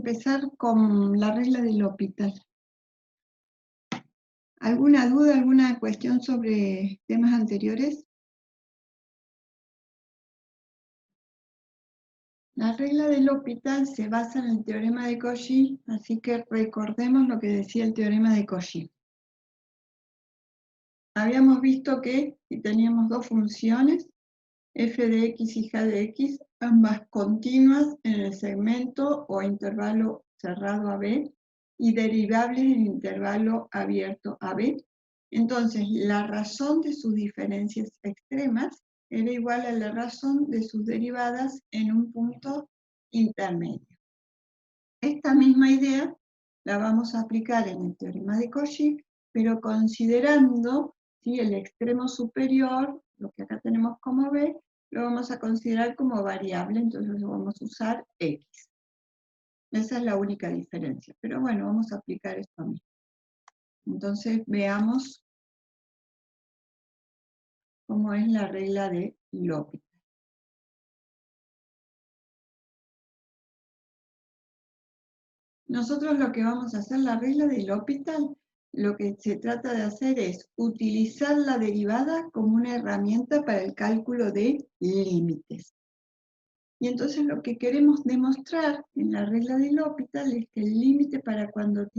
empezar con la regla de L'Hopital. ¿Alguna duda, alguna cuestión sobre temas anteriores? La regla de L'Hopital se basa en el teorema de Cauchy, así que recordemos lo que decía el teorema de Cauchy. Habíamos visto que si teníamos dos funciones, f de x y g de x, ambas continuas en el segmento o intervalo cerrado AB y derivables en intervalo abierto AB. Entonces, la razón de sus diferencias extremas era igual a la razón de sus derivadas en un punto intermedio. Esta misma idea la vamos a aplicar en el teorema de Cauchy, pero considerando el extremo superior, lo que acá tenemos como B, lo vamos a considerar como variable, entonces lo vamos a usar X. Esa es la única diferencia, pero bueno, vamos a aplicar esto mismo. Entonces veamos cómo es la regla de L'Hopital. Nosotros lo que vamos a hacer, la regla de L'Hopital, lo que se trata de hacer es utilizar la derivada como una herramienta para el cálculo de límites. Y entonces lo que queremos demostrar en la regla de L'Hopital es que el límite para cuando x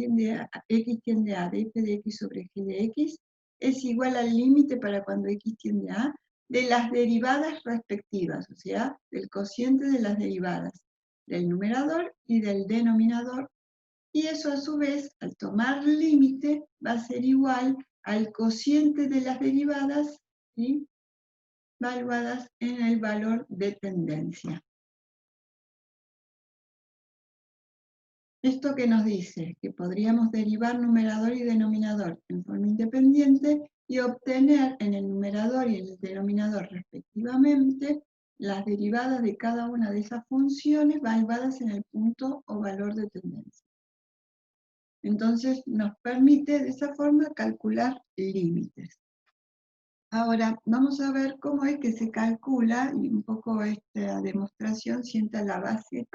tiende a de f de x sobre g de x es igual al límite para cuando x tiende a de las derivadas respectivas, o sea, del cociente de las derivadas, del numerador y del denominador. Y eso a su vez, al tomar límite, va a ser igual al cociente de las derivadas, ¿sí?, valuadas en el valor de tendencia. ¿Esto qué nos dice? Que podríamos derivar numerador y denominador en forma independiente y obtener en el numerador y en el denominador respectivamente las derivadas de cada una de esas funciones valuadas en el punto o valor de tendencia. Entonces nos permite de esa forma calcular límites. Ahora vamos a ver cómo es que se calcula, y un poco esta demostración sienta la base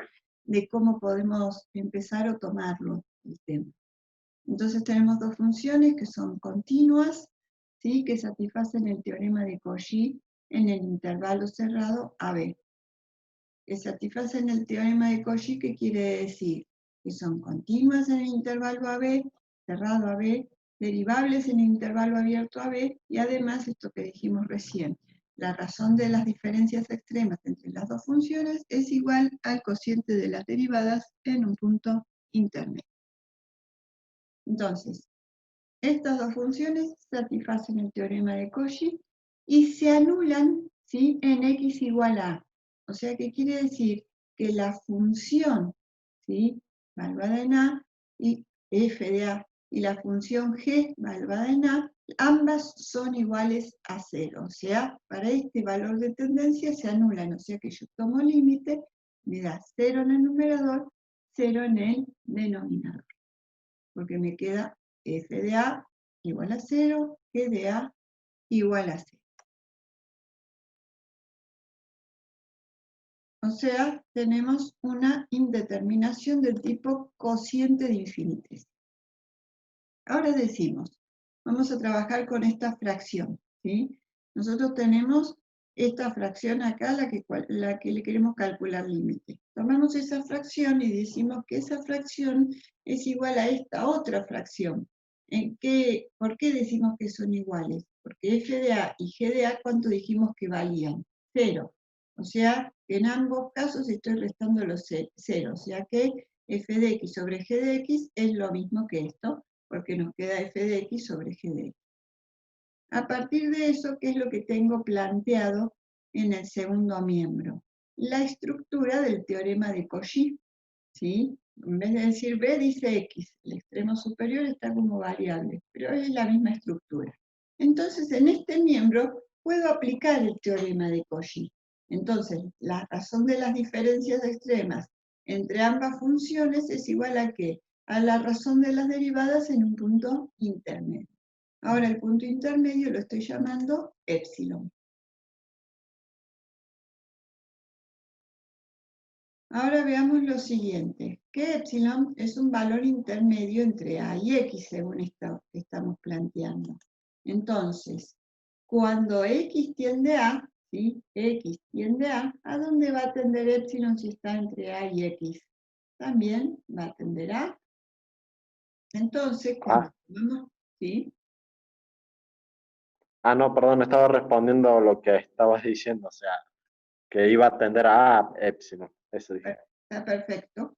de cómo podemos empezar o tomarlo el tema. Entonces tenemos dos funciones que son continuas, ¿sí?, que satisfacen el teorema de Cauchy en el intervalo cerrado AB. Que satisfacen el teorema de Cauchy, ¿qué quiere decir? Que son continuas en el intervalo AB, cerrado AB, derivables en el intervalo abierto AB, y además esto que dijimos recién, la razón de las diferencias extremas entre las dos funciones es igual al cociente de las derivadas en un punto intermedio. Entonces, estas dos funciones satisfacen el teorema de Cauchy y se anulan, ¿sí?, en x igual a. O sea, ¿qué quiere decir? Que la función, ¿sí?, valuada en a, y f de a, y la función g valuada en a, ambas son iguales a 0. O sea, para este valor de tendencia se anulan. O sea que yo tomo límite, me da 0 en el numerador, 0 en el denominador. Porque me queda f de a igual a 0, g de a igual a 0. O sea, tenemos una indeterminación del tipo cociente de infinites. Ahora decimos, vamos a trabajar con esta fracción, ¿sí? Nosotros tenemos esta fracción acá, la que le queremos calcular límite. Tomamos esa fracción y decimos que esa fracción es igual a esta otra fracción. ¿Por qué decimos que son iguales? Porque f de a y g de a, ¿cuánto dijimos que valían? 0. O sea, que en ambos casos estoy restando los 0. O sea que f de x sobre g de x es lo mismo que esto, porque nos queda f de x sobre g de x. A partir de eso, ¿qué es lo que tengo planteado en el segundo miembro? La estructura del teorema de Cauchy, ¿sí? En vez de decir b, dice x. El extremo superior está como variable, pero es la misma estructura. Entonces, en este miembro puedo aplicar el teorema de Cauchy. Entonces, la razón de las diferencias extremas entre ambas funciones es igual a ¿qué? A la razón de las derivadas en un punto intermedio. Ahora el punto intermedio lo estoy llamando épsilon. Ahora veamos lo siguiente, que epsilon es un valor intermedio entre a y x, según esto que estamos planteando. Entonces, cuando x tiende a, ¿sí? X tiende ¿a dónde va a tender epsilon si está entre a y x? También va a tender a. Entonces, cuando tomamos, ¿sí? No, perdón, estaba respondiendo lo que estabas diciendo, o sea, que iba a tender a epsilon, eso dije. Está perfecto.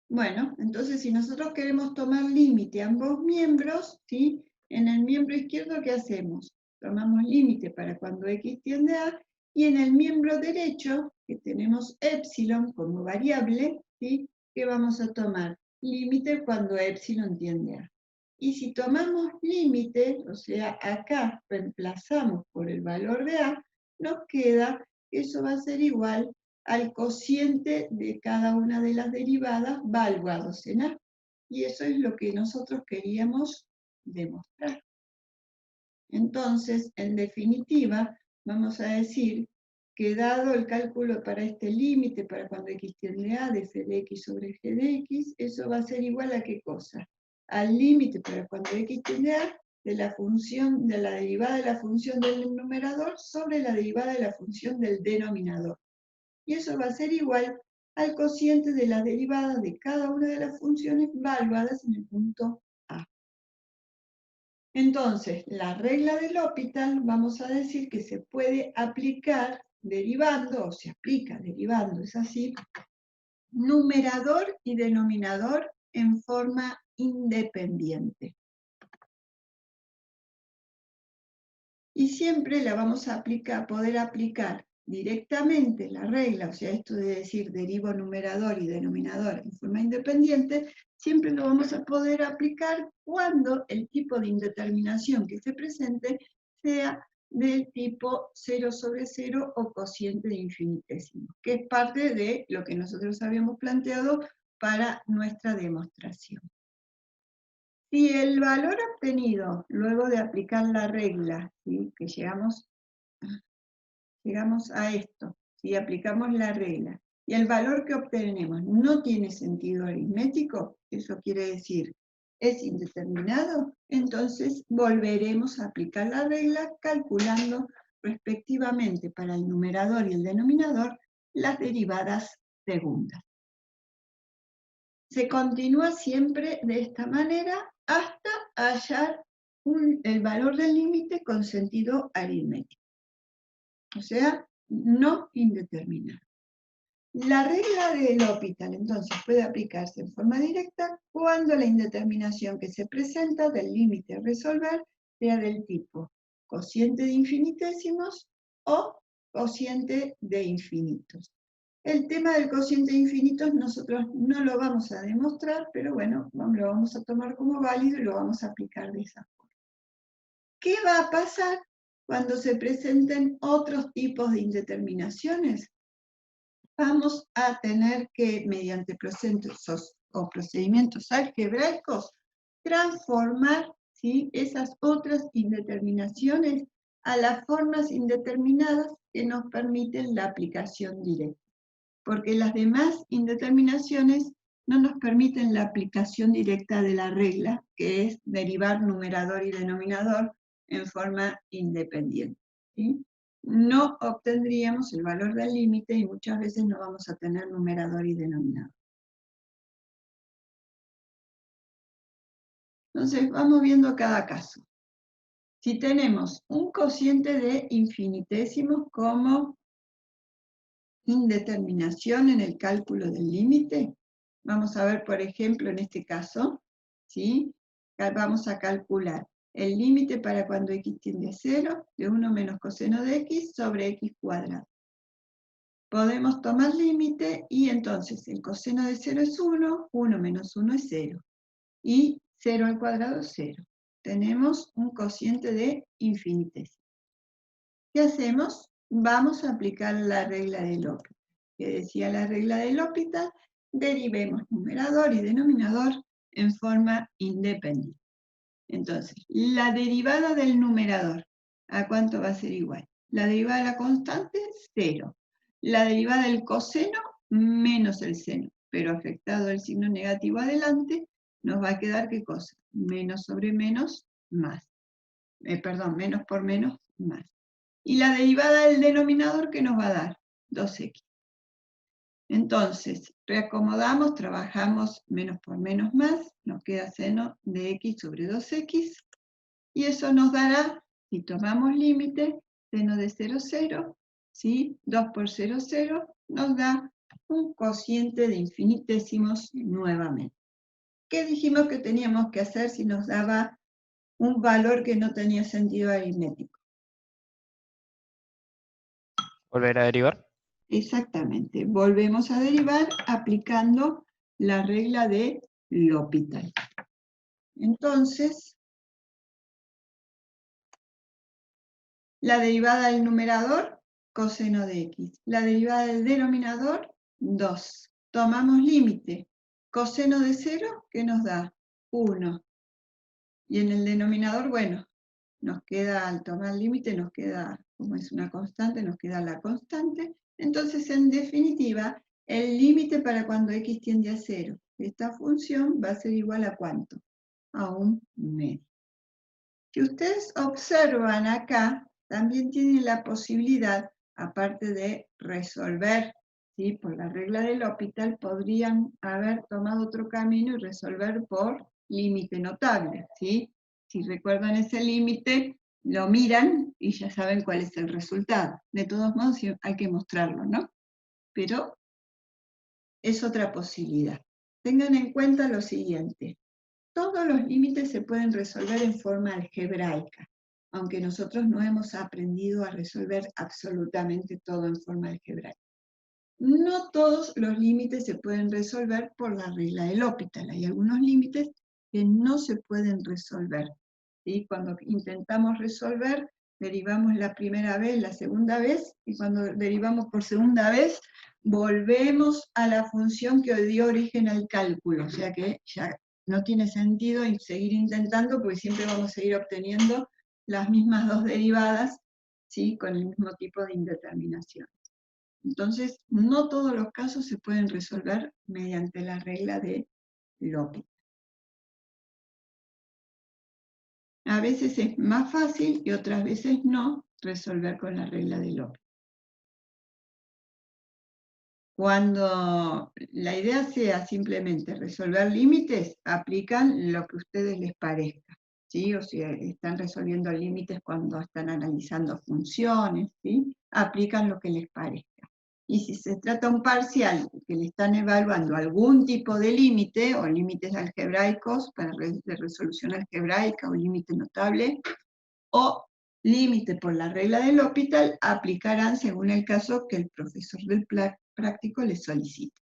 Bueno, entonces si nosotros queremos tomar límite a ambos miembros, ¿sí? En el miembro izquierdo, ¿qué hacemos? Tomamos límite para cuando x tiende a, y en el miembro derecho, que tenemos epsilon como variable, ¿sí? ¿Qué vamos a tomar? Límite cuando epsilon tiende a. Y si tomamos límite, o sea, acá reemplazamos por el valor de a, nos queda que eso va a ser igual al cociente de cada una de las derivadas valuados en A. Y eso es lo que nosotros queríamos demostrar. Entonces, en definitiva, vamos a decir que dado el cálculo para este límite, para cuando x tiende a de f de x sobre g de x, eso va a ser igual a ¿qué cosa? Al límite para cuando x tiende a de la función, de la derivada de la función del numerador sobre la derivada de la función del denominador. Y eso va a ser igual al cociente de las derivadas de cada una de las funciones valuadas en el punto A. Entonces, la regla del L'Hopital, vamos a decir que se puede aplicar derivando, o se aplica derivando, es así, numerador y denominador en forma independiente. Y siempre la vamos a poder aplicar directamente la regla, o sea, esto de decir derivo numerador y denominador en forma independiente, siempre lo vamos a poder aplicar cuando el tipo de indeterminación que se presente sea del tipo 0 sobre 0 o cociente de infinitésimo, que es parte de lo que nosotros habíamos planteado para nuestra demostración. Si el valor obtenido luego de aplicar la regla, ¿sí? Que llegamos a esto, si aplicamos la regla, y el valor que obtenemos no tiene sentido aritmético, eso quiere decir, es indeterminado, entonces volveremos a aplicar la regla calculando respectivamente para el numerador y el denominador las derivadas segundas. Se continúa siempre de esta manera hasta hallar el valor del límite con sentido aritmético, o sea, no indeterminado. La regla de L'Hopital, entonces, puede aplicarse en forma directa cuando la indeterminación que se presenta del límite a resolver sea del tipo cociente de infinitésimos o cociente de infinitos. El tema del cociente de infinitos nosotros no lo vamos a demostrar, pero bueno, lo vamos a tomar como válido y lo vamos a aplicar de esa forma. ¿Qué va a pasar cuando se presenten otros tipos de indeterminaciones? Vamos a tener que, mediante procesos o procedimientos algebraicos, transformar, ¿sí?, esas otras indeterminaciones a las formas indeterminadas que nos permiten la aplicación directa. Porque las demás indeterminaciones no nos permiten la aplicación directa de la regla, que es derivar numerador y denominador en forma independiente, ¿sí? No obtendríamos el valor del límite y muchas veces no vamos a tener numerador y denominador. Entonces, vamos viendo cada caso. Si tenemos un cociente de infinitesimos como indeterminación en el cálculo del límite, vamos a ver, por ejemplo, en este caso, ¿sí? Vamos a calcular el límite para cuando x tiende a 0 de 1 menos coseno de x sobre x cuadrado. Podemos tomar límite y entonces el coseno de 0 es 1, 1 menos 1 es 0. Y 0 al cuadrado es 0. Tenemos un cociente de infinitésimo. ¿Qué hacemos? Vamos a aplicar la regla de L'Hopital. Que decía la regla de L'Hopital, derivemos numerador y denominador en forma independiente. Entonces, la derivada del numerador, ¿a cuánto va a ser igual? La derivada de la constante, 0. La derivada del coseno, menos el seno, pero afectado el signo negativo adelante, nos va a quedar ¿qué cosa? Menos sobre menos, más. Perdón, menos por menos, más. Y la derivada del denominador, ¿qué nos va a dar? 2x. Entonces, reacomodamos, trabajamos menos por menos más, nos queda seno de x sobre 2x, y eso nos dará, si tomamos límite, seno de 0, 0, ¿sí? 2 por 0, 0, nos da un cociente de infinitésimos nuevamente. ¿Qué dijimos que teníamos que hacer si nos daba un valor que no tenía sentido aritmético? ¿Volver a derivar? Exactamente, volvemos a derivar aplicando la regla de L'Hopital. Entonces, la derivada del numerador, coseno de x. La derivada del denominador, 2. Tomamos límite. Coseno de 0, ¿qué nos da? 1. Y en el denominador, bueno, nos queda, al tomar límite, nos queda, como es una constante, nos queda la constante. Entonces, en definitiva, el límite para cuando x tiende a 0, esta función va a ser igual a ¿cuánto? A un medio. Si ustedes observan acá, también tienen la posibilidad, aparte de resolver, ¿sí? Por la regla del L'Hopital, podrían haber tomado otro camino y resolver por límite notable, ¿sí? Si recuerdan ese límite, lo miran y ya saben cuál es el resultado. De todos modos, hay que mostrarlo, ¿no? Pero es otra posibilidad. Tengan en cuenta lo siguiente. Todos los límites se pueden resolver en forma algebraica, aunque nosotros no hemos aprendido a resolver absolutamente todo en forma algebraica. No todos los límites se pueden resolver por la regla del L'Hopital. Hay algunos límites que no se pueden resolver. ¿Sí? Cuando intentamos resolver, derivamos la primera vez, la segunda vez, y cuando derivamos por segunda vez, volvemos a la función que dio origen al cálculo. O sea que ya no tiene sentido seguir intentando, porque siempre vamos a seguir obteniendo las mismas dos derivadas, ¿sí? Con el mismo tipo de indeterminación. Entonces, no todos los casos se pueden resolver mediante la regla de L'Hopital. A veces es más fácil y otras veces no resolver con la regla de L'Hopital. Cuando la idea sea simplemente resolver límites, aplican lo que a ustedes les parezca, ¿sí? O si están resolviendo límites cuando están analizando funciones, ¿sí? Aplican lo que les parezca. Y si se trata de un parcial que le están evaluando algún tipo de límite, o límites algebraicos de resolución algebraica, o límite notable, o límite por la regla del L'Hopital, aplicarán según el caso que el profesor del práctico les solicite.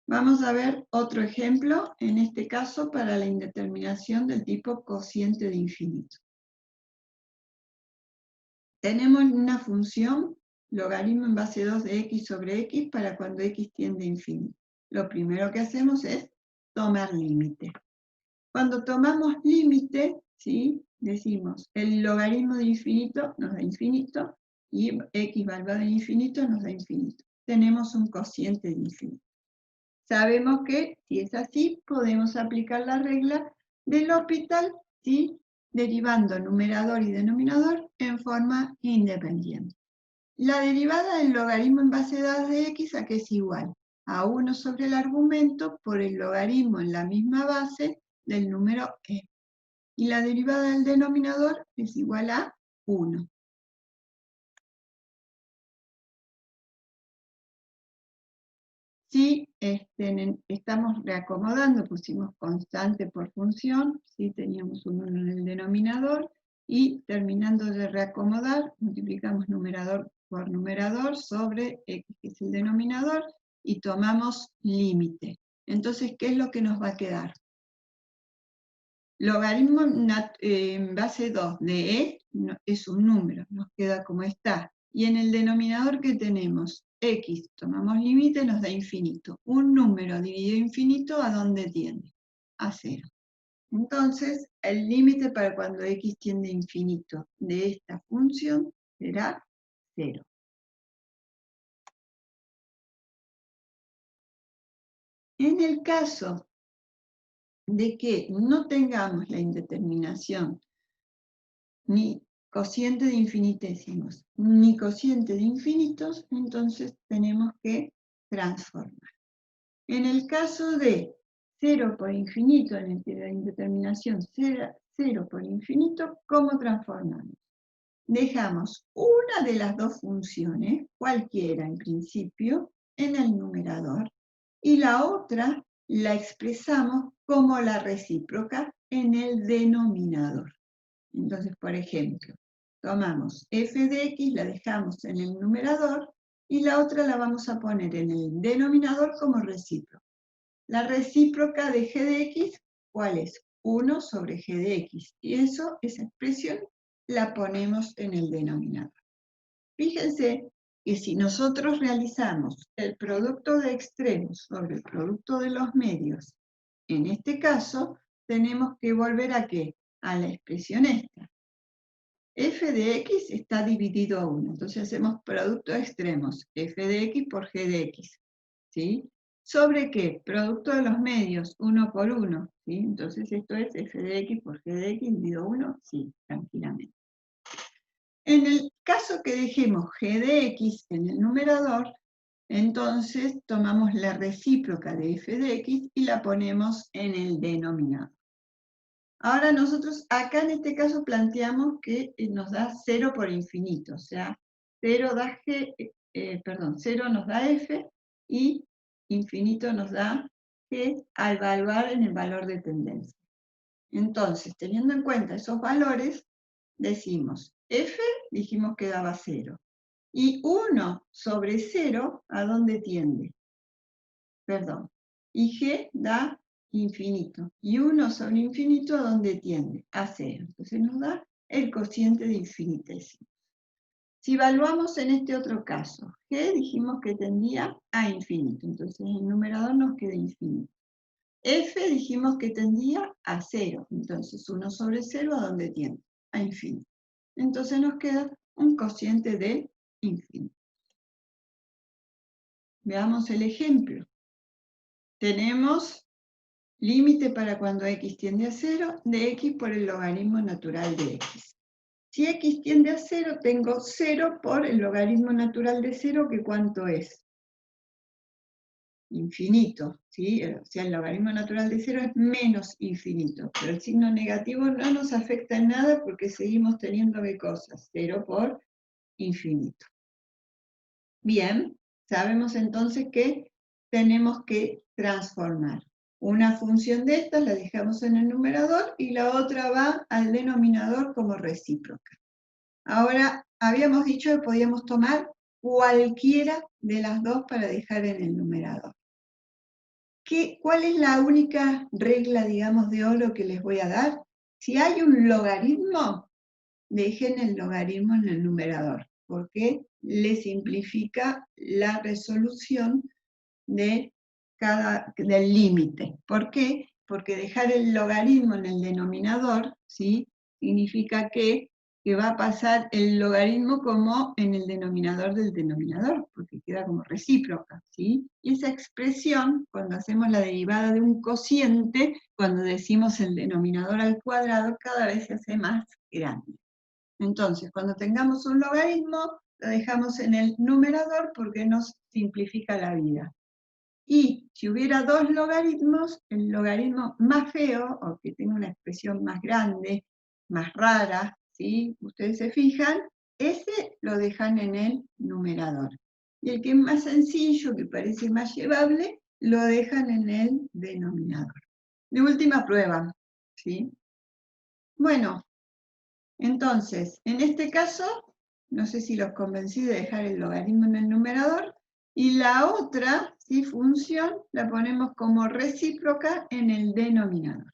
Vamos a ver otro ejemplo, en este caso para la indeterminación del tipo cociente de infinito. Tenemos una función, logaritmo en base 2 de x sobre x para cuando x tiende a infinito. Lo primero que hacemos es tomar límite. Cuando tomamos límite, ¿sí? Decimos, el logaritmo de infinito nos da infinito, y x valvado en infinito nos da infinito. Tenemos un cociente de infinito. Sabemos que, si es así, podemos aplicar la regla del L'Hopital, ¿sí? Derivando numerador y denominador en forma independiente. La derivada del logaritmo en base 2 de x, ¿a qué es igual? A 1 sobre el argumento por el logaritmo en la misma base del número e. Y la derivada del denominador es igual a 1. Si estamos reacomodando, pusimos constante por función, ¿sí? Teníamos un 1 en el denominador, y terminando de reacomodar, multiplicamos numerador por numerador sobre x, que es el denominador, y tomamos límite. Entonces, ¿qué es lo que nos va a quedar? Logaritmo en base 2 de e es un número, nos queda como está. Y en el denominador, ¿qué tenemos? X, tomamos límite, nos da infinito. Un número dividido infinito, ¿a dónde tiende? A 0. Entonces, el límite para cuando x tiende a infinito de esta función será 0. En el caso de que no tengamos la indeterminación, ni cociente de infinitésimos, ni cociente de infinitos, entonces tenemos que transformar. En el caso de 0 por infinito, en el que la indeterminación sea 0 por infinito, ¿cómo transformamos? Dejamos una de las dos funciones, cualquiera en principio, en el numerador, y la otra la expresamos como la recíproca en el denominador. Entonces, por ejemplo, tomamos f de x, la dejamos en el numerador, y la otra la vamos a poner en el denominador como recíproca. La recíproca de g de x, ¿cuál es? 1 sobre g de x. Y esa expresión la ponemos en el denominador. Fíjense que si nosotros realizamos el producto de extremos sobre el producto de los medios, en este caso, tenemos que volver ¿a qué? A la expresión esta. F de x está dividido a 1, entonces hacemos producto de extremos, f de x por g de x, ¿sí? ¿Sobre qué? Producto de los medios, 1 por 1, ¿sí? Entonces esto es f de x por g de x dividido a 1, sí, tranquilamente. En el caso que dejemos g de x en el numerador, entonces tomamos la recíproca de f de x y la ponemos en el denominador. Ahora nosotros acá en este caso planteamos que nos da 0 por infinito, o sea, 0 nos da f y infinito nos da g al evaluar en el valor de tendencia. Entonces, teniendo en cuenta esos valores, decimos, f dijimos que daba 0, y 1 sobre 0, ¿a dónde tiende? Perdón, y g da infinito, y 1 sobre infinito, ¿a dónde tiende? A 0, entonces nos da el cociente de infinitésimo. Si evaluamos en este otro caso, g dijimos que tendía a infinito, entonces el numerador nos queda infinito. F dijimos que tendía a 0, entonces 1 sobre 0, ¿a dónde tiende? A infinito. Entonces nos queda un cociente de infinito. Veamos el ejemplo. Tenemos límite para cuando x tiende a 0 de x por el logaritmo natural de x. Si x tiende a 0, tengo 0 por el logaritmo natural de 0, que ¿cuánto es? Infinito, ¿sí? O sea, el logaritmo natural de 0 es menos infinito, pero el signo negativo no nos afecta en nada porque seguimos teniendo ¿qué cosas? 0 por infinito. Bien, sabemos entonces que tenemos que transformar. Una función de estas la dejamos en el numerador y la otra va al denominador como recíproca. Ahora, habíamos dicho que podíamos tomar cualquiera de las dos para dejar en el numerador. ¿Cuál es la única regla, digamos, de oro que les voy a dar? Si hay un logaritmo, dejen el logaritmo en el numerador, porque le simplifica la resolución del límite. ¿Por qué? Porque dejar el logaritmo en el denominador, ¿sí? Significa que va a pasar el logaritmo como en el denominador del denominador, porque queda como recíproca, ¿sí? Y esa expresión, cuando hacemos la derivada de un cociente, cuando decimos el denominador al cuadrado, cada vez se hace más grande. Entonces, cuando tengamos un logaritmo, lo dejamos en el numerador porque nos simplifica la vida. Y si hubiera dos logaritmos, el logaritmo más feo, o que tenga una expresión más grande, más rara, ¿sí? Ustedes se fijan, ese lo dejan en el numerador. Y el que es más sencillo, que parece más llevable, lo dejan en el denominador. De última prueba, ¿sí? Bueno, entonces, en este caso, no sé si los convencí de dejar el logaritmo en el numerador, y la otra, ¿sí? Función, la ponemos como recíproca en el denominador.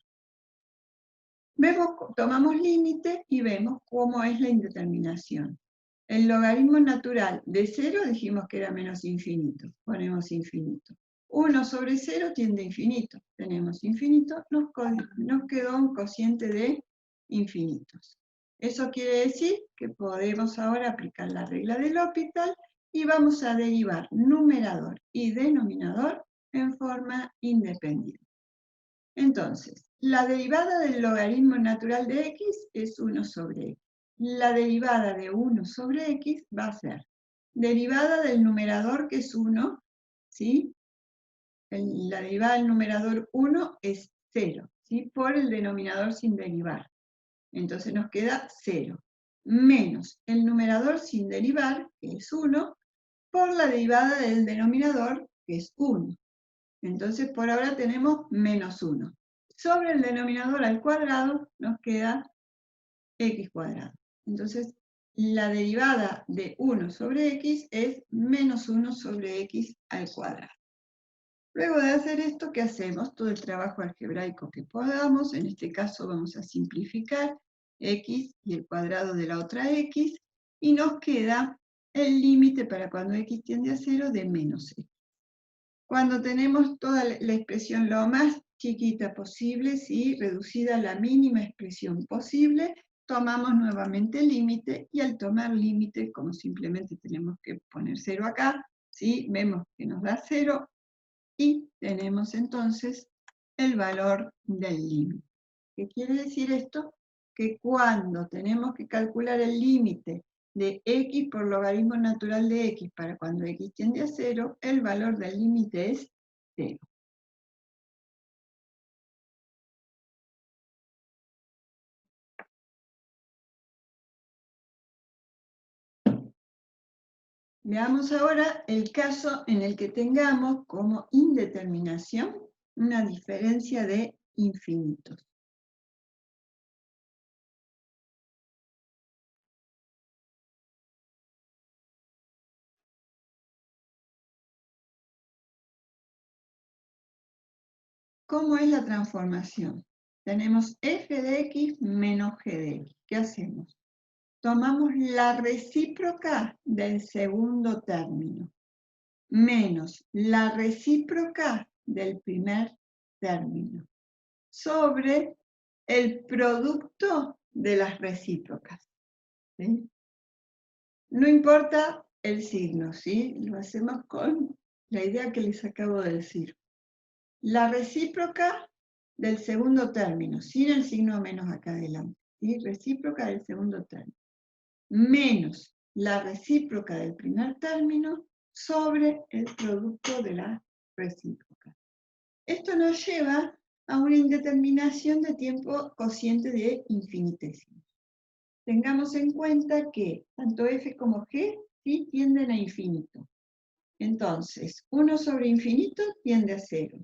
Tomamos límite y vemos cómo es la indeterminación. El logaritmo natural de 0 dijimos que era menos infinito, ponemos infinito. 1 sobre 0 tiende a infinito, tenemos infinito, nos quedó un cociente de infinitos. Eso quiere decir que podemos ahora aplicar la regla del L'Hopital y vamos a derivar numerador y denominador en forma independiente. Entonces, la derivada del logaritmo natural de x es 1 sobre x. La derivada de 1 sobre x va a ser derivada del numerador, que es 1, ¿sí? La derivada del numerador 1 es 0, ¿sí? Por el denominador sin derivar. Entonces nos queda 0, menos el numerador sin derivar, que es 1, por la derivada del denominador, que es 1. Entonces por ahora tenemos menos 1. Sobre el denominador al cuadrado nos queda x cuadrado. Entonces la derivada de 1 sobre x es menos 1 sobre x al cuadrado. Luego de hacer esto, ¿qué hacemos? Todo el trabajo algebraico que podamos. En este caso vamos a simplificar x y el cuadrado de la otra x, y nos queda el límite para cuando x tiende a 0 de menos x. Cuando tenemos toda la expresión lo más chiquita posible, ¿sí? Reducida a la mínima expresión posible, tomamos nuevamente el límite, y al tomar límite, como simplemente tenemos que poner 0 acá, ¿sí? Vemos que nos da 0, y tenemos entonces el valor del límite. ¿Qué quiere decir esto? Que cuando tenemos que calcular el límite de x por logaritmo natural de x para cuando x tiende a 0, el valor del límite es 0. Veamos ahora el caso en el que tengamos como indeterminación una diferencia de infinitos. ¿Cómo es la transformación? Tenemos f de x menos g de x. ¿Qué hacemos? Tomamos la recíproca del segundo término menos la recíproca del primer término sobre el producto de las recíprocas, ¿sí? No importa el signo, ¿sí? Lo hacemos con la idea que les acabo de decir. La recíproca del segundo término, sin el signo menos acá adelante, ¿sí? Recíproca del segundo término, menos la recíproca del primer término sobre el producto de la recíproca. Esto nos lleva a una indeterminación de tiempo cociente de infinitesimos. Tengamos en cuenta que tanto f como g sí tienden a infinito. Entonces, 1 sobre infinito tiende a 0.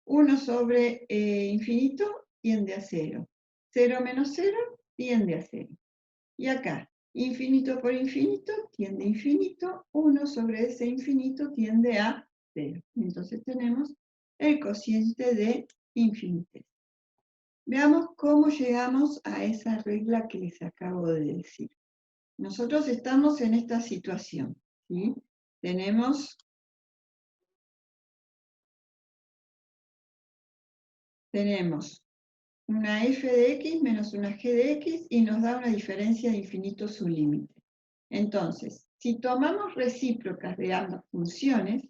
1 sobre infinito tiende a 0. 0 menos 0 tiende a 0. Y acá, infinito por infinito tiende a infinito, 1 sobre ese infinito tiende a 0. Entonces tenemos el cociente de infinitesimal. Veamos cómo llegamos a esa regla que les acabo de decir. Nosotros estamos en esta situación, ¿sí? Tenemos una f de x menos una g de x, y nos da una diferencia de infinito su límite. Entonces, si tomamos recíprocas de ambas funciones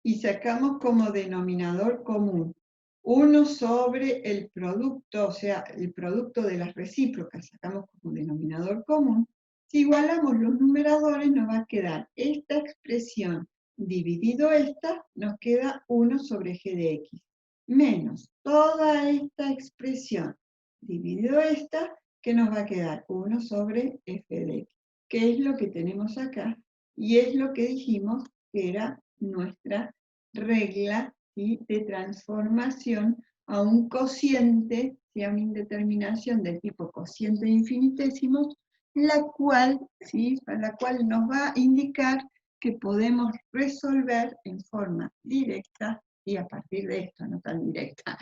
y sacamos como denominador común 1 sobre el producto, o sea, el producto de las recíprocas, sacamos como denominador común, si igualamos los numeradores nos va a quedar esta expresión dividido esta, nos queda 1 sobre g de x, menos toda esta expresión dividido esta, que nos va a quedar 1 sobre f de x, que es lo que tenemos acá, y es lo que dijimos que era nuestra regla, ¿sí?, de transformación a un cociente, ¿sí?, a una indeterminación del tipo cociente de infinitesimos, la cual nos va a indicar que podemos resolver en forma directa, y a partir de esto, no tan directa,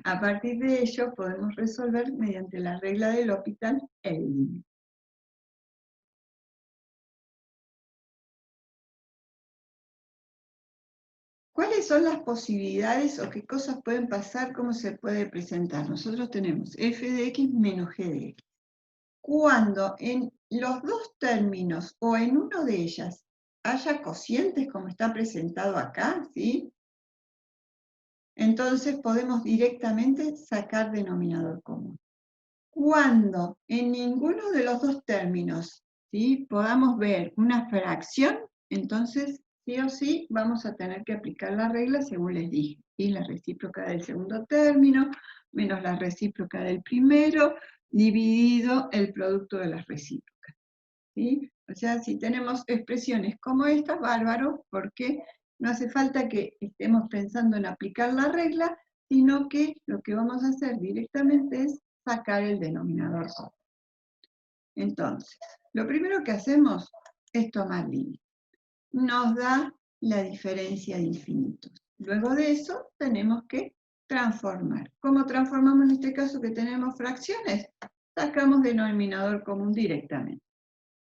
a partir de ello podemos resolver mediante la regla de L'Hopital el límite. ¿Cuáles son las posibilidades o qué cosas pueden pasar? ¿Cómo se puede presentar? Nosotros tenemos f de x menos g de x. Cuando en los dos términos o en uno de ellas haya cocientes, como está presentado acá, ¿sí?, Entonces podemos directamente sacar denominador común. Cuando en ninguno de los dos términos, ¿sí?, podamos ver una fracción, entonces sí o sí vamos a tener que aplicar la regla según les dije. ¿Sí? La recíproca del segundo término menos la recíproca del primero dividido el producto de las recíprocas. ¿Sí? O sea, si tenemos expresiones como estas, bárbaro, porque no hace falta que estemos pensando en aplicar la regla, sino que lo que vamos a hacer directamente es sacar el denominador común. Entonces, lo primero que hacemos es tomar límite. Nos da la diferencia de infinitos. Luego de eso tenemos que transformar. ¿Cómo transformamos en este caso que tenemos fracciones? Sacamos denominador común directamente.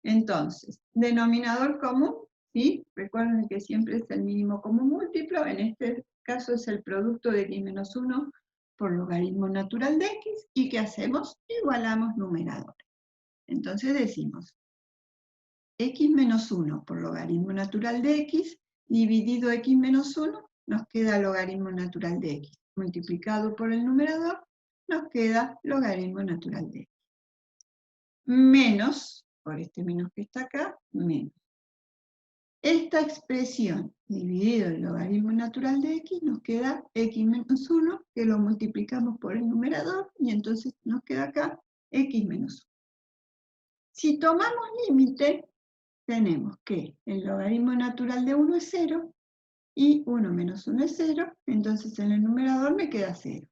Entonces, denominador común, ¿sí? Recuerden que siempre es el mínimo común múltiplo, en este caso es el producto de x menos 1 por logaritmo natural de x, y ¿qué hacemos? Igualamos numeradores. Entonces decimos, x menos 1 por logaritmo natural de x, dividido x menos 1, nos queda logaritmo natural de x, multiplicado por el numerador, nos queda logaritmo natural de x. Menos, por este menos que está acá, menos. Esta expresión dividido el logaritmo natural de x nos queda x menos 1, que lo multiplicamos por el numerador, y entonces nos queda acá x menos 1. Si tomamos límite, tenemos que el logaritmo natural de 1 es 0, y 1 menos 1 es 0, entonces en el numerador me queda 0.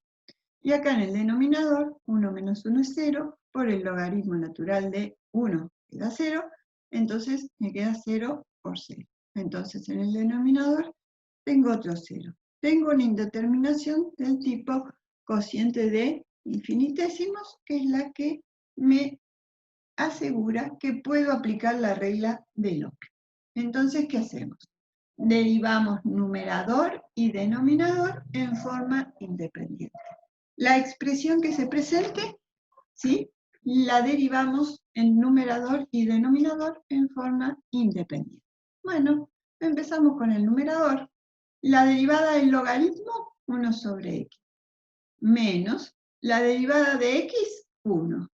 Y acá en el denominador, 1 menos 1 es 0, por el logaritmo natural de 1 queda 0, entonces me queda 0 por 0. Entonces en el denominador tengo otro 0. Tengo una indeterminación del tipo cociente de infinitésimos, que es la que me asegura que puedo aplicar la regla de Locke. Entonces, ¿qué hacemos? Derivamos numerador y denominador en forma independiente. La expresión que se presente, ¿sí?, la derivamos en numerador y denominador en forma independiente. Bueno, empezamos con el numerador. La derivada del logaritmo, 1 sobre x, menos la derivada de x, 1,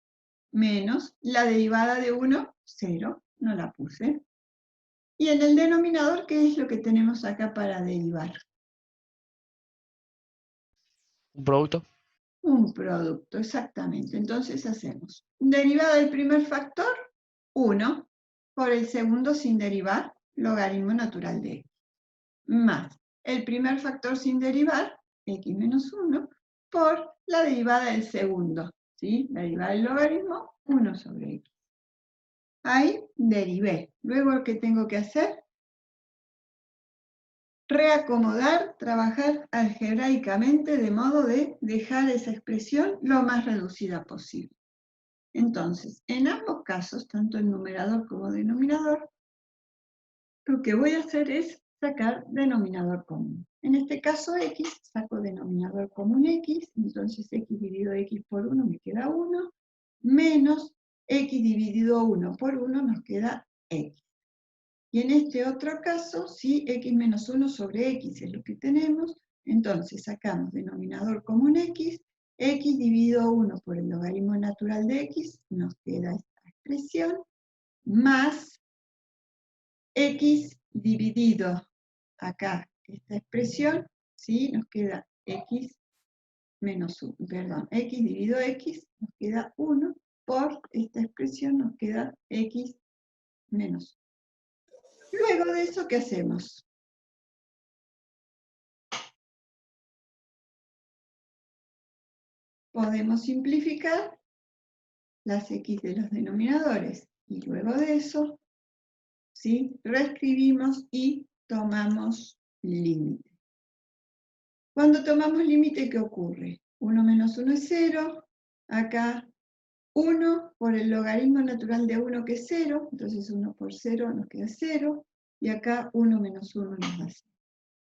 menos la derivada de 1, 0, no la puse. Y en el denominador, ¿qué es lo que tenemos acá para derivar? ¿Un producto? Un producto, exactamente. Entonces hacemos derivada del primer factor, 1, por el segundo sin derivar, logaritmo natural de x, más el primer factor sin derivar, x menos 1, por la derivada del segundo, ¿sí? La derivada del logaritmo, 1 sobre x. Ahí derivé. Luego, ¿qué tengo que hacer? Reacomodar, trabajar algebraicamente de modo de dejar esa expresión lo más reducida posible. Entonces, en ambos casos, tanto el numerador como denominador, lo que voy a hacer es sacar denominador común. En este caso x, saco denominador común x, entonces x dividido x por 1 me queda 1, menos x dividido 1 por 1 nos queda x. Y en este otro caso, sí, x menos 1 sobre x es lo que tenemos, entonces sacamos denominador común x dividido 1 por el logaritmo natural de x, nos queda esta expresión, más x dividido, acá, esta expresión, ¿sí? Nos queda x menos 1, perdón, x dividido x, nos queda 1, por esta expresión nos queda x menos 1. Luego de eso, ¿qué hacemos? Podemos simplificar las x de los denominadores. Y luego de eso, ¿sí?, reescribimos y tomamos límite. Cuando tomamos límite, ¿qué ocurre? 1 menos 1 es 0. Acá 1 por el logaritmo natural de 1, que es 0. Entonces 1 por 0 nos queda 0. Y acá 1 menos 1 nos da 0.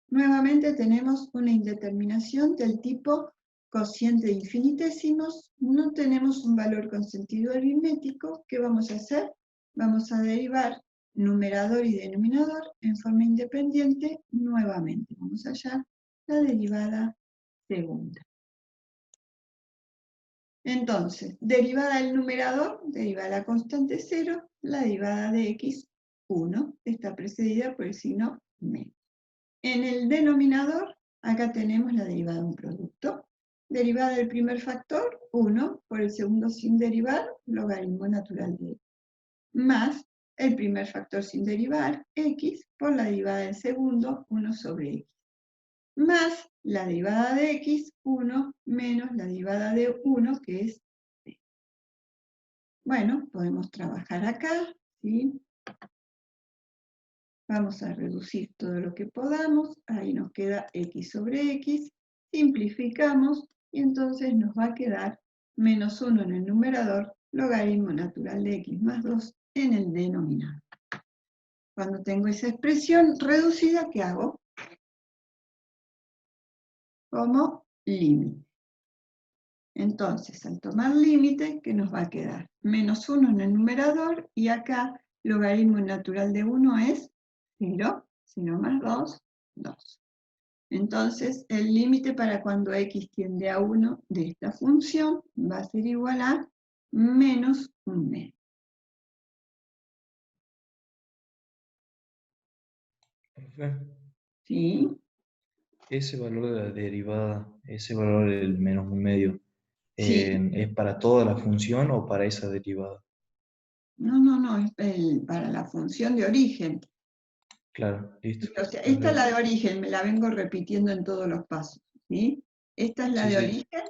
Nuevamente tenemos una indeterminación del tipo cociente de infinitésimos, no tenemos un valor con sentido aritmético. ¿Qué vamos a hacer? Vamos a derivar numerador y denominador en forma independiente nuevamente. Vamos a hallar la derivada segunda. Entonces, derivada del numerador, derivada de la constante 0, la derivada de x, 1, está precedida por el signo menos. En el denominador, acá tenemos la derivada de un producto. Derivada del primer factor, 1, por el segundo sin derivar, logaritmo natural de x. Más el primer factor sin derivar, x, por la derivada del segundo, 1 sobre x. Más la derivada de x, 1, menos la derivada de 1, que es b. Bueno, podemos trabajar acá, ¿sí? Vamos a reducir todo lo que podamos, ahí nos queda x sobre x, simplificamos, y entonces nos va a quedar menos 1 en el numerador, logaritmo natural de x más 2 en el denominador. Cuando tengo esa expresión reducida, ¿qué hago? Como límite. Entonces, al tomar límite, ¿qué nos va a quedar? Menos 1 en el numerador, y acá logaritmo natural de 1 es 0, 0 más 2, 2. Entonces, el límite para cuando x tiende a 1 de esta función va a ser igual a menos 1 medio. Profe, ¿Sí? ese valor de la derivada, ese valor del menos un medio, Sí. ¿es para toda la función o para esa derivada? No, es para la función de origen. Claro, listo. O sea, esta es la de origen, me la vengo repitiendo en todos los pasos, ¿sí? Esta es la Sí, de sí. origen,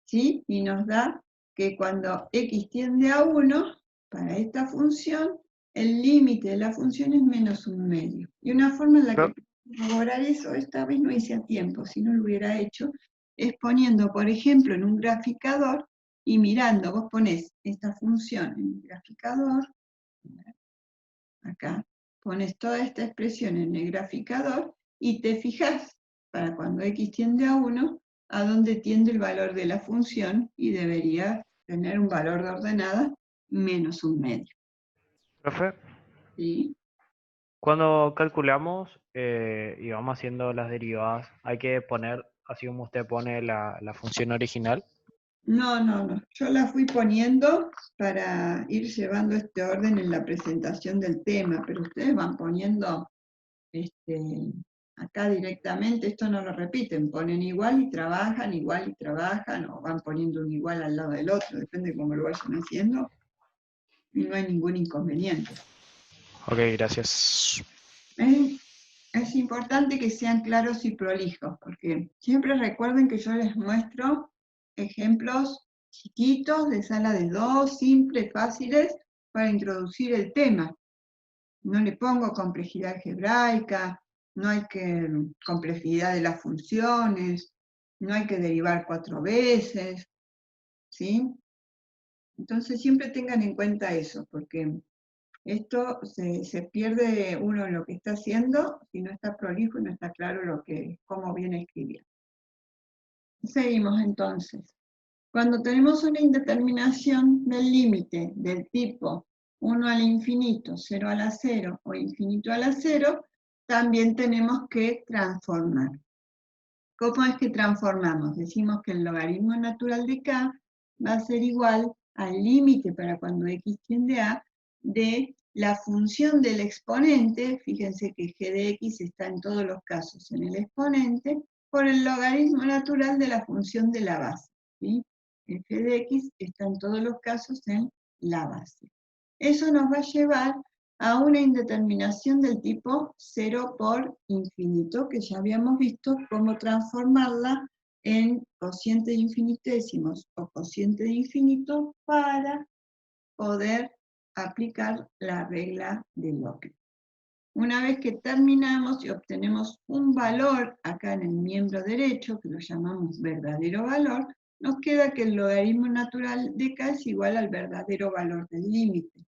¿sí? Y nos da que cuando x tiende a 1, para esta función, el límite de la función es menos 1 medio. Y una forma en la que puedo lograr eso, esta vez no hice a tiempo, si no lo hubiera hecho, es poniendo, por ejemplo, en un graficador, y mirando, vos ponés esta función en el graficador, acá, pones toda esta expresión en el graficador y te fijas, para cuando x tiende a 1, a dónde tiende el valor de la función, y debería tener un valor de ordenada menos 1 medio. Profe, ¿Sí? cuando calculamos y vamos haciendo las derivadas, hay que poner, así como usted pone la función original. No. Yo la fui poniendo para ir llevando este orden en la presentación del tema, pero ustedes van poniendo acá directamente, esto no lo repiten, ponen igual y trabajan, o van poniendo un igual al lado del otro, depende de cómo lo vayan haciendo, y no hay ningún inconveniente. Ok, gracias. Es importante que sean claros y prolijos, porque siempre recuerden que yo les muestro ejemplos chiquitos de sala de 2, simples, fáciles, para introducir el tema. No le pongo complejidad algebraica, no hay que complejidad de las funciones, no hay que derivar 4 veces, ¿sí? Entonces siempre tengan en cuenta eso, porque esto se pierde uno en lo que está haciendo si no está prolijo y no está claro cómo viene escribiendo. Seguimos entonces. Cuando tenemos una indeterminación del límite del tipo 1 al infinito, 0 a la 0 o infinito a la 0, también tenemos que transformar. ¿Cómo es que transformamos? Decimos que el logaritmo natural de k va a ser igual al límite para cuando x tiende a de la función del exponente, fíjense que g de x está en todos los casos en el exponente, por el logaritmo natural de la función de la base, ¿sí? El g de x está en todos los casos en la base. Eso nos va a llevar a una indeterminación del tipo 0 por infinito, que ya habíamos visto cómo transformarla en cociente de infinitesimos o cociente de infinito para poder aplicar la regla de Locle. Una vez que terminamos y obtenemos un valor acá en el miembro derecho, que lo llamamos verdadero valor, nos queda que el logaritmo natural de k es igual al verdadero valor del límite.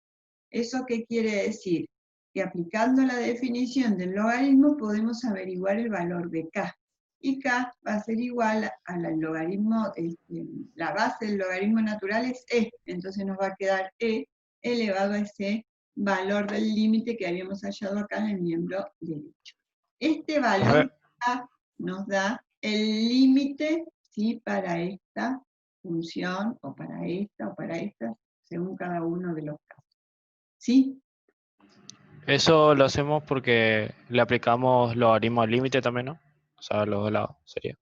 ¿Eso qué quiere decir? Que aplicando la definición del logaritmo podemos averiguar el valor de k. Y k va a ser igual al logaritmo, la base del logaritmo natural es e, entonces nos va a quedar e elevado a ese valor del límite que habíamos hallado acá en el miembro derecho. Este valor k nos da el límite, ¿sí? Para esta función, o para esta, según cada uno de los casos. ¿Sí? Eso lo hacemos porque le aplicamos logaritmo al límite también, ¿no? O sea, los dos lados sería.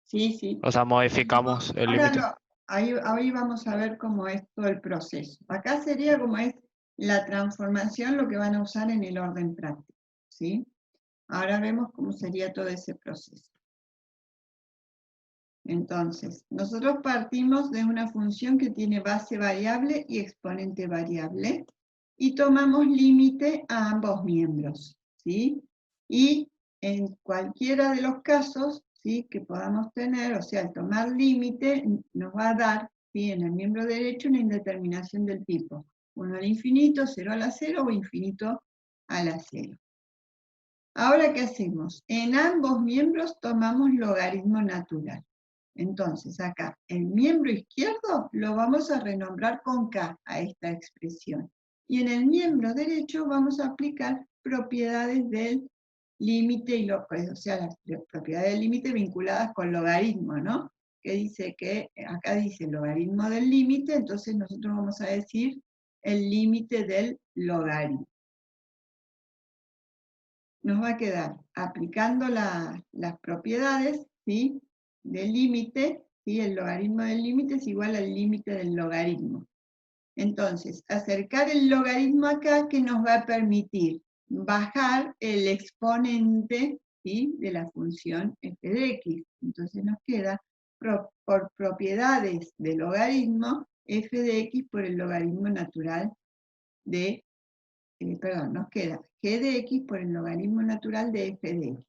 Sí, sí. O sea, modificamos el Ahora límite. ahí vamos a ver cómo es todo el proceso. Acá sería como es la transformación, lo que van a usar en el orden práctico, ¿sí? Ahora vemos cómo sería todo ese proceso. Entonces, nosotros partimos de una función que tiene base variable y exponente variable, y tomamos límite a ambos miembros, ¿sí? Y en cualquiera de los casos, ¿sí?, que podamos tener, o sea, al tomar límite, nos va a dar, ¿sí?, en el miembro derecho una indeterminación del tipo 1 al infinito, 0 a la 0 o infinito a la 0. Ahora, ¿qué hacemos? En ambos miembros tomamos logaritmo natural. Entonces, acá, el miembro izquierdo lo vamos a renombrar con K a esta expresión. Y en el miembro derecho vamos a aplicar propiedades del límite, y o sea, las propiedades del límite vinculadas con logaritmo, ¿no? Que dice que, acá dice logaritmo del límite, entonces nosotros vamos a decir el límite del logaritmo. Nos va a quedar aplicando las propiedades, ¿sí?, del límite, ¿sí? El logaritmo del límite es igual al límite del logaritmo. Entonces, acercar el logaritmo acá, que nos va a permitir bajar el exponente, ¿sí?, de la función f de x. Entonces nos queda, por propiedades de logaritmo, f de x por el logaritmo natural de, nos queda g de x por el logaritmo natural de f de x.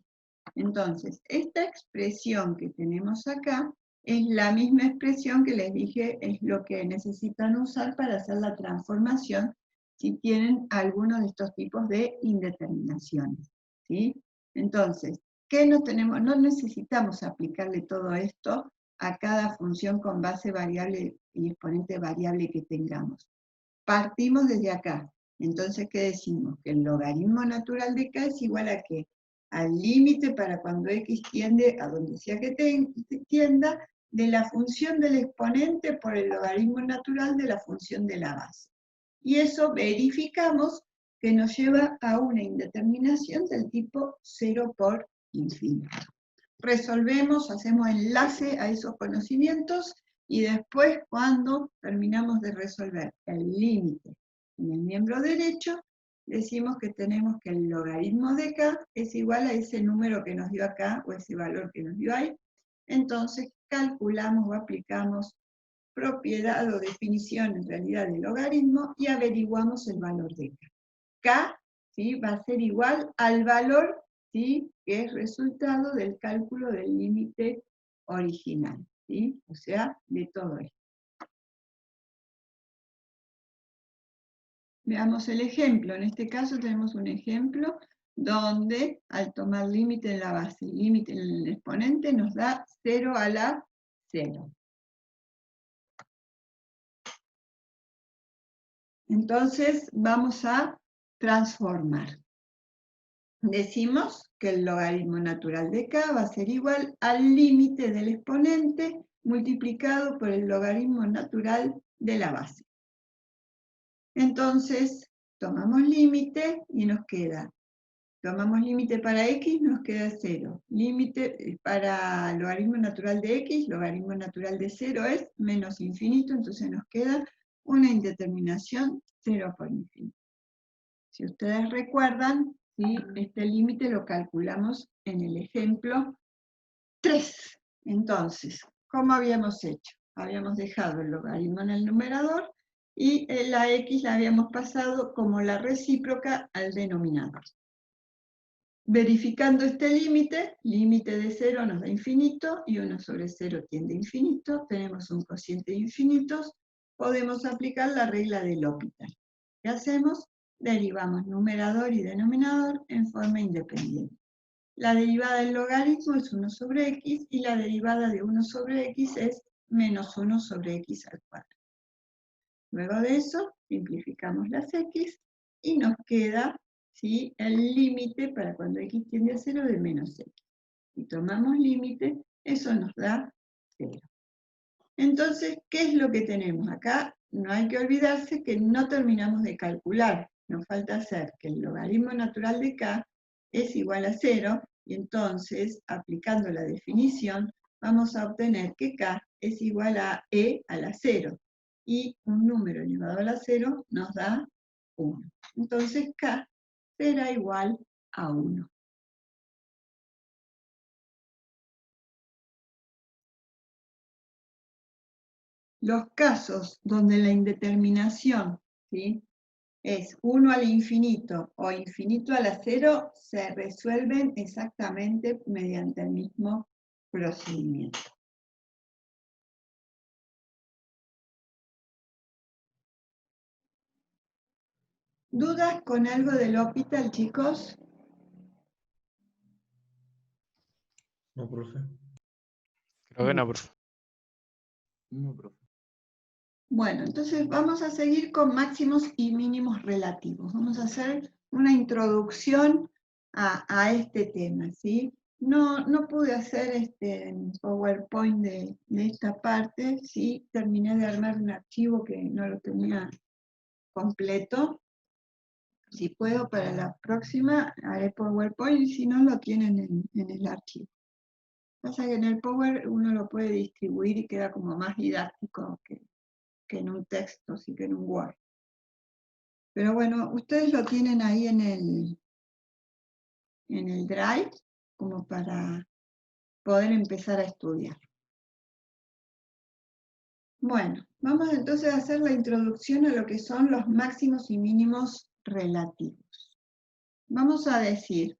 Entonces, esta expresión que tenemos acá es la misma expresión que les dije, es lo que necesitan usar para hacer la transformación si tienen alguno de estos tipos de indeterminaciones, ¿sí? Entonces, ¿qué no tenemos? No necesitamos aplicarle todo esto a cada función con base variable y exponente variable que tengamos. Partimos desde acá. Entonces, ¿qué decimos? Que el logaritmo natural de K es igual a ¿qué? Al límite para cuando x tiende a donde sea que tienda, de la función del exponente por el logaritmo natural de la función de la base. Y eso verificamos que nos lleva a una indeterminación del tipo 0 por infinito. Resolvemos, hacemos enlace a esos conocimientos, y después, cuando terminamos de resolver el límite en el miembro derecho, decimos que tenemos que el logaritmo de K es igual a ese número que nos dio acá, o ese valor que nos dio ahí. Entonces calculamos o aplicamos propiedad o definición en realidad del logaritmo y averiguamos el valor de K. K, ¿sí?, va a ser igual al valor, ¿sí?, que es resultado del cálculo del límite original, ¿sí?, o sea, de todo esto. Veamos el ejemplo. En este caso tenemos un ejemplo donde al tomar límite en la base y límite en el exponente nos da 0 a la 0. Entonces vamos a transformar. Decimos que el logaritmo natural de K va a ser igual al límite del exponente multiplicado por el logaritmo natural de la base. Entonces, tomamos límite y nos queda, tomamos límite para x, nos queda 0. Límite para logaritmo natural de x, logaritmo natural de 0 es menos infinito, entonces nos queda una indeterminación 0 por infinito. Si ustedes recuerdan, ¿sí?, este límite lo calculamos en el ejemplo 3. Entonces, ¿cómo habíamos hecho? Habíamos dejado el logaritmo en el numerador y la x la habíamos pasado como la recíproca al denominador. Verificando este límite, límite de 0 nos da infinito y 1 sobre 0 tiende a infinito, tenemos un cociente de infinitos, podemos aplicar la regla de L'Hopital. ¿Qué hacemos? Derivamos numerador y denominador en forma independiente. La derivada del logaritmo es 1 sobre x, y la derivada de 1 sobre x es menos 1 sobre x al cuadrado. Luego de eso, simplificamos las x, y nos queda, ¿sí?, el límite para cuando x tiende a 0 de menos x. y tomamos límite, eso nos da 0. Entonces, ¿qué es lo que tenemos? Acá no hay que olvidarse que no terminamos de calcular. Nos falta hacer que el logaritmo natural de k es igual a 0, y entonces, aplicando la definición, vamos a obtener que k es igual a e a la 0, y un número elevado a la 0 nos da 1. Entonces, k será igual a 1. Los casos donde la indeterminación, ¿sí?, es 1 al infinito o infinito a la 0, se resuelven exactamente mediante el mismo procedimiento. ¿Dudas con algo del L'Hopital, chicos? No, profe. Creo que no, profe. No, profe. Bueno, entonces vamos a seguir con máximos y mínimos relativos. Vamos a hacer una introducción a este tema, ¿sí? No pude hacer PowerPoint de esta parte, sí, terminé de armar un archivo que no lo tenía completo. Si puedo, para la próxima haré PowerPoint, y si no, lo tienen en el archivo. Pasa que en el Power uno lo puede distribuir y queda como más didáctico que en un texto, sí que en un Word. Pero bueno, ustedes lo tienen ahí en el Drive, como para poder empezar a estudiar. Bueno, vamos entonces a hacer la introducción a lo que son los máximos y mínimos relativos. Vamos a decir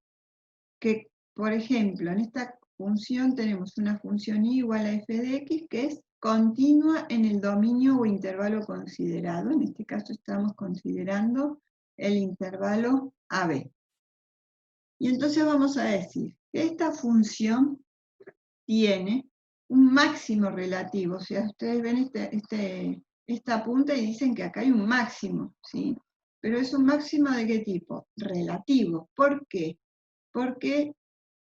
que, por ejemplo, en esta función tenemos una función y igual a f de x, que es continua en el dominio o intervalo considerado. En este caso estamos considerando el intervalo AB. Y entonces vamos a decir que esta función tiene un máximo relativo. O sea, ustedes ven esta punta y dicen que acá hay un máximo, ¿sí? Pero es un máximo ¿de qué tipo? Relativo. ¿Por qué? Porque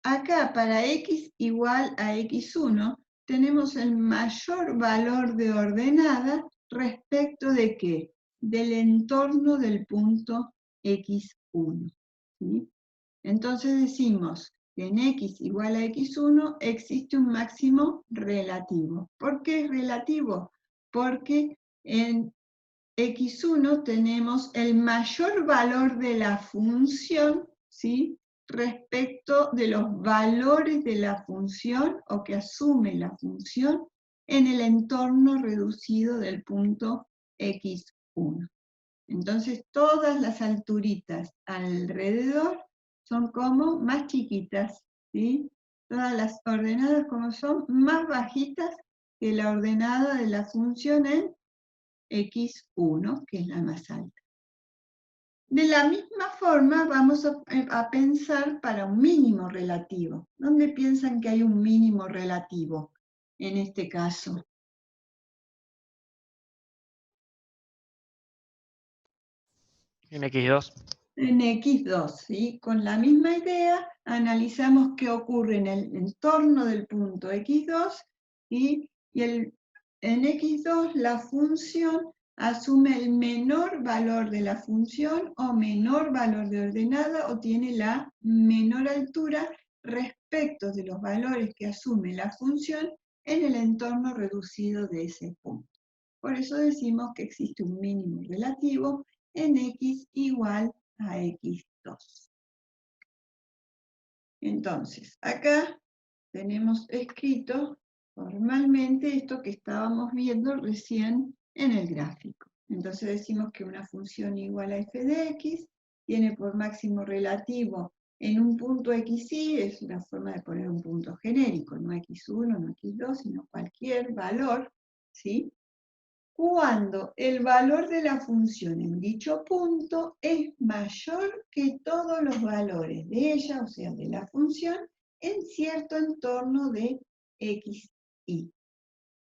acá para x igual a x1 tenemos el mayor valor de ordenada respecto de ¿qué? Del entorno del punto x1, ¿sí? Entonces decimos que en x igual a x1 existe un máximo relativo. ¿Por qué es relativo? Porque en x1 tenemos el mayor valor de la función, ¿sí?, respecto de los valores de la función o que asume la función en el entorno reducido del punto x1. Entonces todas las alturitas alrededor son como más chiquitas, ¿sí? Todas las ordenadas como son más bajitas que la ordenada de la función en x1, que es la más alta. De la misma forma vamos a pensar para un mínimo relativo. ¿Dónde piensan que hay un mínimo relativo en este caso? En X2. En x2, ¿sí? Con la misma idea, analizamos qué ocurre en el entorno del punto x2, ¿sí? En x2 la función asume el menor valor de la función o menor valor de ordenada o tiene la menor altura respecto de los valores que asume la función en el entorno reducido de ese punto. Por eso decimos que existe un mínimo relativo en x igual a x2. Entonces, acá tenemos escrito formalmente esto que estábamos viendo recién en el gráfico. Entonces decimos que una función igual a f de x tiene por máximo relativo en un punto xy, es una forma de poner un punto genérico, no x1, no x2, sino cualquier valor, ¿sí?, cuando el valor de la función en dicho punto es mayor que todos los valores de ella, o sea, de la función, en cierto entorno de xy.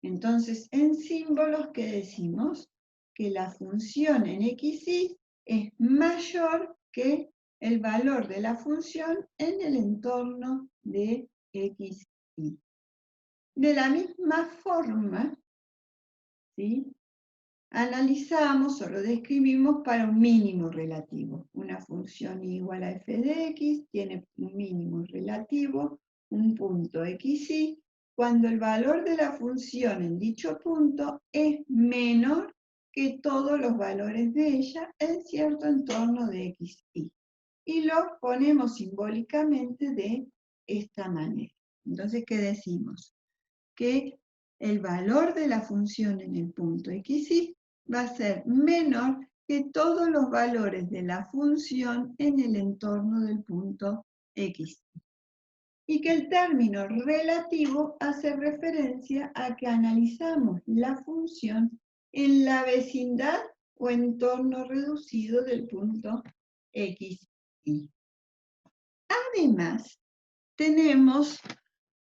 Entonces, en símbolos, ¿qué decimos? Que la función en xy es mayor que el valor de la función en el entorno de xy. De la misma forma, ¿sí?, analizamos o lo describimos para un mínimo relativo. Una función igual a f de x tiene un mínimo relativo, un punto xy, cuando el valor de la función en dicho punto es menor que todos los valores de ella en cierto entorno de xy. Y lo ponemos simbólicamente de esta manera. Entonces, ¿qué decimos? Que el valor de la función en el punto xy va a ser menor que todos los valores de la función en el entorno del punto xy. Y que el término relativo hace referencia a que analizamos la función en la vecindad o entorno reducido del punto xy. Además, tenemos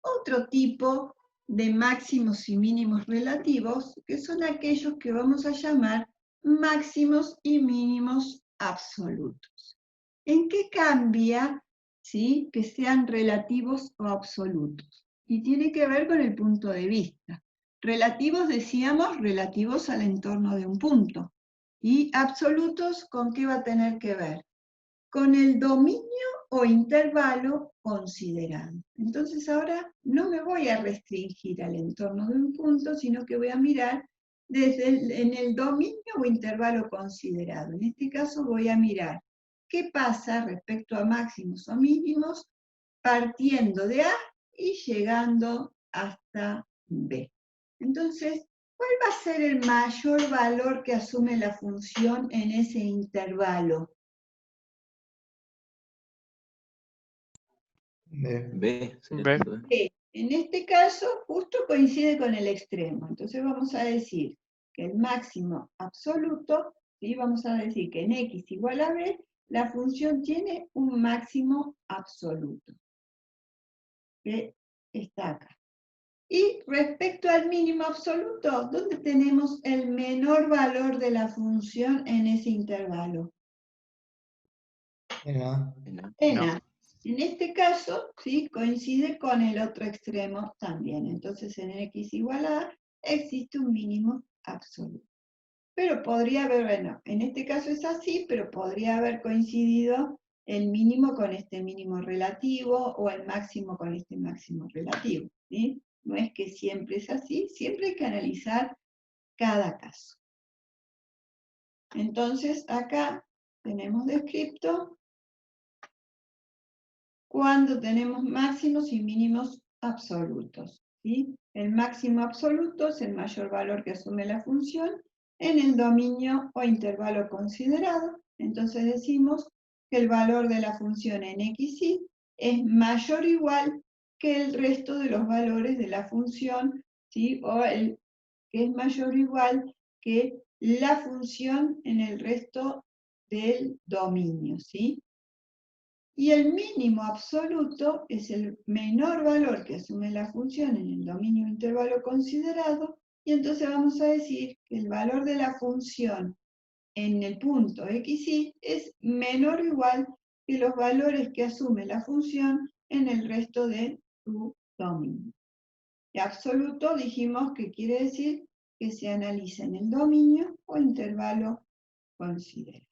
otro tipo de máximos y mínimos relativos, que son aquellos que vamos a llamar máximos y mínimos absolutos. ¿En qué cambia, sí, que sean relativos o absolutos? Y tiene que ver con el punto de vista. Relativos, decíamos, relativos al entorno de un punto. Y absolutos, ¿con qué va a tener que ver? Con el dominio o intervalo considerado. Entonces ahora no me voy a restringir al entorno de un punto, sino que voy a mirar en el dominio o intervalo considerado. En este caso voy a mirar qué pasa respecto a máximos o mínimos partiendo de A y llegando hasta B. Entonces, ¿cuál va a ser el mayor valor que asume la función en ese intervalo? B. B. En este caso, justo coincide con el extremo. Entonces vamos a decir que el máximo absoluto, ¿sí?, vamos a decir que en x igual a b, la función tiene un máximo absoluto, que está acá. Y respecto al mínimo absoluto, ¿dónde tenemos el menor valor de la función en ese intervalo? En A. En A. En este caso, ¿sí?, coincide con el otro extremo también. Entonces, en x igual a A existe un mínimo absoluto. Pero podría haber, bueno, en este caso es así, pero podría haber coincidido el mínimo con este mínimo relativo o el máximo con este máximo relativo, ¿sí? No es que siempre es así, siempre hay que analizar cada caso. Entonces, acá tenemos descrito cuando tenemos máximos y mínimos absolutos, ¿sí? El máximo absoluto es el mayor valor que asume la función en el dominio o intervalo considerado. Entonces decimos que el valor de la función en xy es mayor o igual que el resto de los valores de la función, ¿sí?, o que es mayor o igual que la función en el resto del dominio, ¿sí? Y el mínimo absoluto es el menor valor que asume la función en el dominio intervalo considerado, y entonces vamos a decir que el valor de la función en el punto xy es menor o igual que los valores que asume la función en el resto de su dominio. Y absoluto dijimos que quiere decir que se analiza en el dominio o intervalo considerado.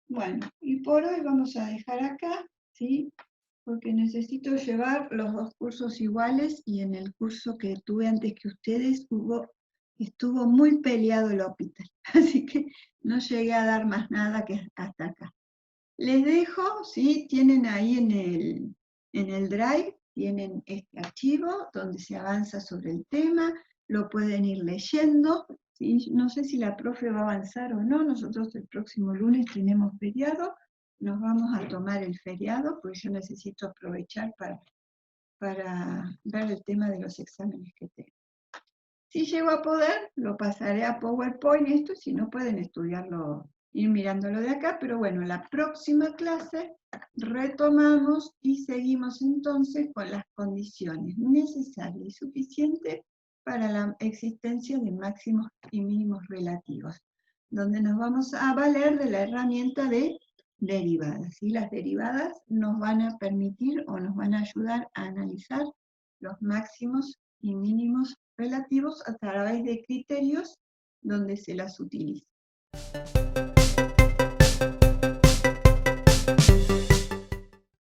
Bueno, y por hoy vamos a dejar acá, ¿sí?, porque necesito llevar los dos cursos iguales, y en el curso que tuve antes que ustedes estuvo muy peleado el hospital, así que no llegué a dar más nada que hasta acá. Les dejo, ¿sí?, tienen ahí en el Drive, tienen este archivo donde se avanza sobre el tema, lo pueden ir leyendo, ¿sí? No sé si la profe va a avanzar o no, nosotros el próximo lunes tenemos feriado, nos vamos a tomar el feriado, porque yo necesito aprovechar para ver el tema de los exámenes que tengo. Si llego a poder, lo pasaré a PowerPoint esto, si no pueden estudiarlo, ir mirándolo de acá, pero bueno, la próxima clase retomamos y seguimos entonces con las condiciones necesarias y suficientes para la existencia de máximos y mínimos relativos, donde nos vamos a valer de la herramienta de derivadas. ¿Sí? Las derivadas nos van a permitir o nos van a ayudar a analizar los máximos y mínimos relativos a través de criterios donde se las utiliza.